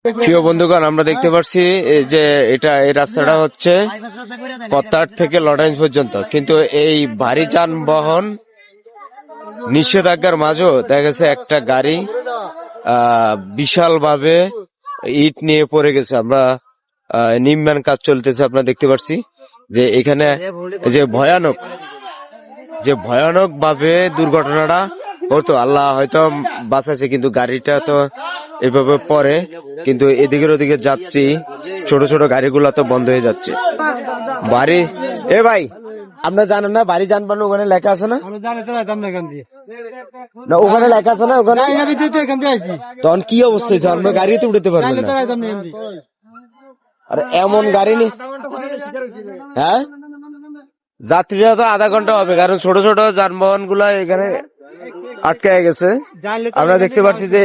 প্রিয় বন্ধুগণ, আমরা দেখতে পাচ্ছি যে এই রাস্তাটা হচ্ছে পত্তার থেকে লরেন্স পর্যন্ত, কিন্তু এই ভারী যানবাহন নিষেধাজ্ঞার মাঝেও দেখা গেছে একটা গাড়ি বিশাল ভাবে ইট নিয়ে পড়ে গেছে। আমরা নির্মাণ কাজ চলতেছে, আপনারা দেখতে পাচ্ছি যে এখানে যে ভয়ানক ভাবে দুর্ঘটনাটা হতো, আল্লাহ হয়তো বাঁচাচ্ছে, কিন্তু গাড়িটা তো এভাবে পরে, কিন্তু এদিকের ওদিকে যাচ্ছি ছোট ছোট গাড়িগুলো তো বন্ধ হয়ে যাচ্ছে। ভাই আপনার জানেন না ভারী যানবাহন ওখানে লেখা আছে না? না ওখানে লেখা আছে না? ওখানে তখন কি অবস্থা হয়েছে? আমরা গাড়িতে উঠতে পারবেন না। আরে এমন গাড়ি নেই, হ্যাঁ যাত্রীরা তো আধা ঘন্টা হবে, কারণ ছোট ছোট যানবাহন গুলা এখানে আটকে গেছে। আমরা দেখতে পাচ্ছি যে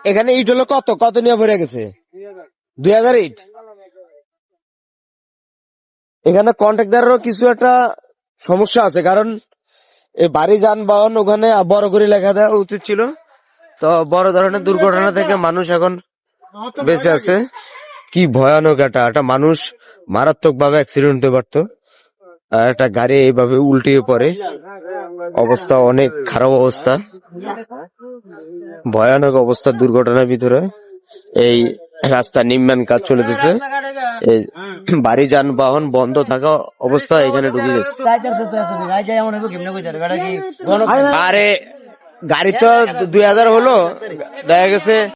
এখানে ইট হলো কত নিয়ে ভরে গেছে, 2000 ইট। এখানে কন্ট্রাক্টরেরও কিছু একটা সমস্যা আছে, কারণ এই ভারী যানবাহন ওখানে বড় করে লেখা দেওয়া উচিত ছিল। তো বড় ধরনের দুর্ঘটনা থেকে মানুষ এখন বেঁচে আছে। কি ভয়ানক একটা মানুষ মারাত্মক ভাবে অ্যাক্সিডেন্ট হতে পারতো, আর একটা গাড়ি এইভাবে উল্টিয়ে পড়ে, অবস্থা অনেক খারাপ অবস্থা, ভয়ানক অবস্থা দুর্ঘটনার ভিতরে। এই রাস্তা নির্মাণ কাজ চলেছে, এই ভারী যানবাহন বন্ধ থাকা অবস্থা এখানে ঢুকে গেছে। আরে গাড়ি তো 2000 হলো, দেখা গেছে